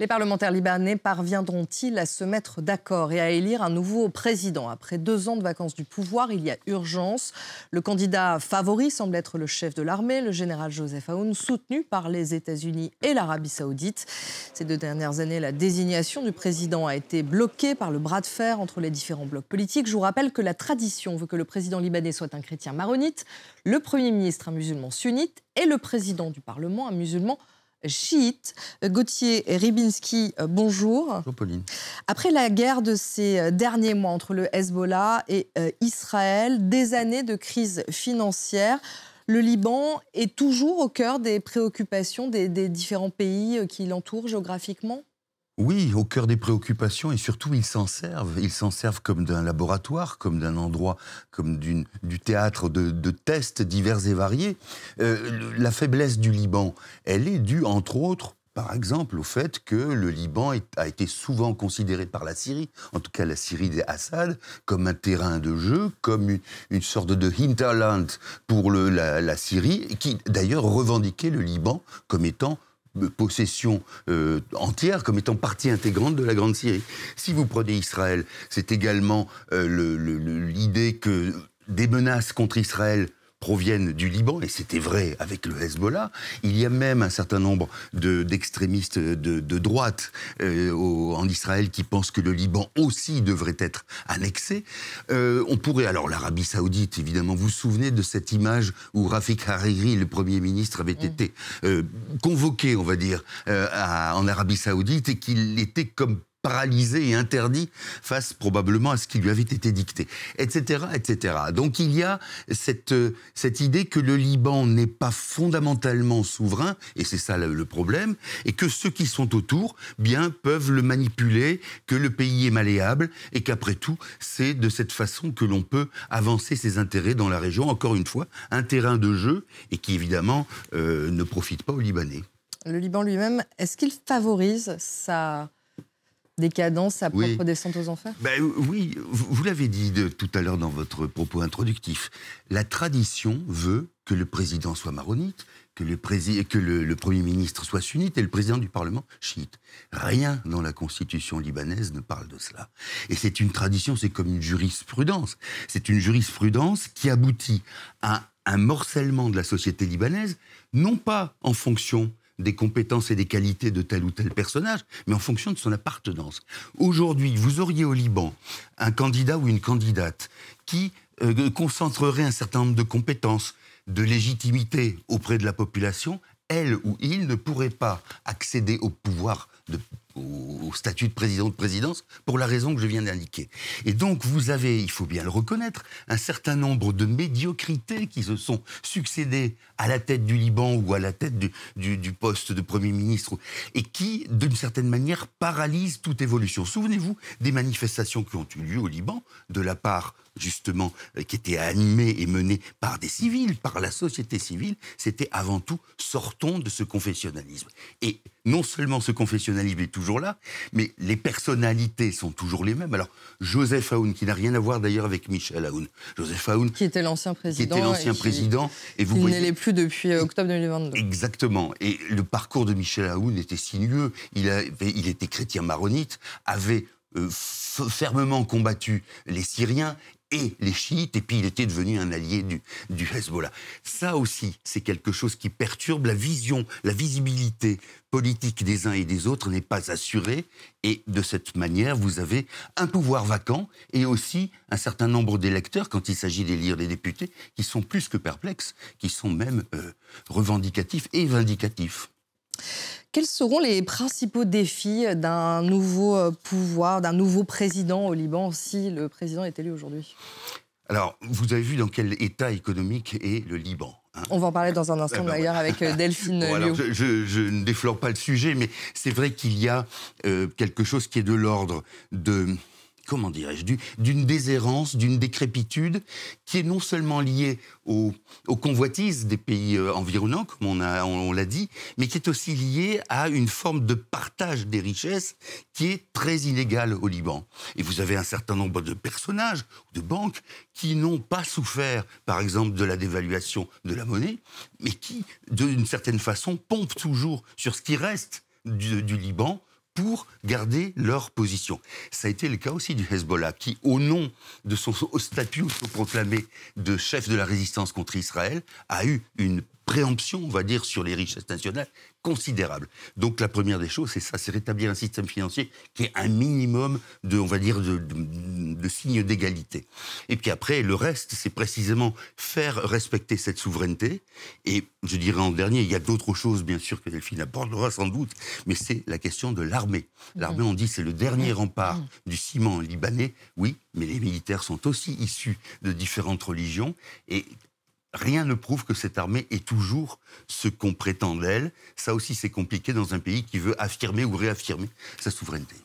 Les parlementaires libanais parviendront-ils à se mettre d'accord et à élire un nouveau président? Après 2 ans de vacances du pouvoir, il y a urgence. Le candidat favori semble être le chef de l'armée, le général Joseph Aoun, soutenu par les États-Unis et l'Arabie saoudite. Ces 2 dernières années, la désignation du président a été bloquée par le bras de fer entre les différents blocs politiques. Je vous rappelle que la tradition veut que le président libanais soit un chrétien maronite, le Premier ministre un musulman sunnite et le président du Parlement un musulman chiite. Gauthier Rybinski, bonjour. Bonjour Pauline. Après la guerre de ces derniers mois entre le Hezbollah et Israël, des années de crise financière, le Liban est toujours au cœur des préoccupations des différents pays qui l'entourent géographiquement? Oui, au cœur des préoccupations et surtout ils s'en servent. Ils s'en servent comme d'un laboratoire, comme d'un endroit, comme du théâtre de tests divers et variés. La faiblesse du Liban, elle est due entre autres, par exemple, au fait que le Liban a été souvent considéré par la Syrie, en tout cas la Syrie d'Assad, comme un terrain de jeu, comme une sorte de hinterland pour la Syrie, qui d'ailleurs revendiquait le Liban comme étant possession entière, comme étant partie intégrante de la Grande Syrie. Si vous prenez Israël, c'est également l'idée que des menaces contre Israël proviennent du Liban, et c'était vrai avec le Hezbollah. Il y a même un certain nombre d'extrémistes de droite en Israël qui pensent que le Liban aussi devrait être annexé. On pourrait, alors l'Arabie Saoudite, évidemment, vous vous souvenez de cette image où Rafik Hariri, le Premier ministre, avait été convoqué, on va dire, en Arabie Saoudite, et qu'il était comme paralysé et interdit face probablement à ce qui lui avait été dicté, etc., etc. Donc il y a cette idée que le Liban n'est pas fondamentalement souverain, et c'est ça le problème, et que ceux qui sont autour, bien, peuvent le manipuler, que le pays est malléable, et qu'après tout, c'est de cette façon que l'on peut avancer ses intérêts dans la région. Encore une fois, un terrain de jeu, et qui évidemment ne profite pas aux Libanais. Le Liban lui-même, est-ce qu'il favorise sa décadence, sa propre descente aux enfers? Oui, vous l'avez dit tout à l'heure dans votre propos introductif. La tradition veut que le président soit maronite, que le Premier ministre soit sunnite et le président du Parlement chiite. Rien dans la constitution libanaise ne parle de cela. Et c'est une tradition, c'est comme une jurisprudence. C'est une jurisprudence qui aboutit à un morcellement de la société libanaise, non pas en fonction des compétences et des qualités de tel ou tel personnage, mais en fonction de son appartenance. Aujourd'hui, vous auriez au Liban un candidat ou une candidate qui concentrerait un certain nombre de compétences, de légitimité auprès de la population. Elle ou il ne pourrait pas accéder au pouvoir, au statut de président ou de présidence, pour la raison que je viens d'indiquer. Et donc vous avez, il faut bien le reconnaître, un certain nombre de médiocrités qui se sont succédées à la tête du Liban ou à la tête du poste de Premier ministre, et qui, d'une certaine manière, paralysent toute évolution. Souvenez-vous des manifestations qui ont eu lieu au Liban, de la part, justement, qui étaient animées et menées par des civils, par la société civile. C'était avant tout, sortons de ce confessionnalisme. Et non seulement ce confessionnalisme est toujours là, mais les personnalités sont toujours les mêmes. Alors, Joseph Aoun, qui n'a rien à voir d'ailleurs avec Michel Aoun. Joseph Aoun, qui était l'ancien président. Et vous il voyez, ne l'est plus depuis octobre 2022. Exactement. Et le parcours de Michel Aoun était sinueux. Il était chrétien maronite, avait fermement combattu les Syriens et les chiites, et puis il était devenu un allié du Hezbollah. Ça aussi, c'est quelque chose qui perturbe la vision, la visibilité politique des uns et des autres n'est pas assurée, et de cette manière, vous avez un pouvoir vacant, et aussi un certain nombre d'électeurs, quand il s'agit d'élire des députés, qui sont plus que perplexes, qui sont même revendicatifs et vindicatifs. Quels seront les principaux défis d'un nouveau pouvoir, d'un nouveau président au Liban, si le président est élu aujourd'hui? Alors, vous avez vu dans quel état économique est le Liban, hein? On va en parler dans un instant d'ailleurs avec Delphine Liot. Alors, je ne déflore pas le sujet, mais c'est vrai qu'il y a quelque chose qui est de l'ordre de... comment dirais-je, d'une déshérence, d'une décrépitude qui est non seulement liée aux convoitises des pays environnants, comme on l'a dit, mais qui est aussi liée à une forme de partage des richesses qui est très inégale au Liban. Et vous avez un certain nombre de personnages, de banques, qui n'ont pas souffert, par exemple, de la dévaluation de la monnaie, mais qui, d'une certaine façon, pompent toujours sur ce qui reste du Liban, pour garder leur position. Ça a été le cas aussi du Hezbollah, qui, au nom de son statut autoproclamé de chef de la résistance contre Israël, a eu une préemption, on va dire, sur les richesses nationales considérable. Donc la première des choses, c'est ça, c'est rétablir un système financier qui est un minimum de, on va dire, de signes d'égalité. Et puis après, le reste, c'est précisément faire respecter cette souveraineté. Et je dirais en dernier, il y a d'autres choses, bien sûr, que Delphine abordera sans doute, mais c'est la question de l'armée. L'armée, on dit, c'est le dernier rempart du ciment libanais. Oui, mais les militaires sont aussi issus de différentes religions. Et rien ne prouve que cette armée est toujours ce qu'on prétend d'elle. Ça aussi, c'est compliqué dans un pays qui veut affirmer ou réaffirmer sa souveraineté.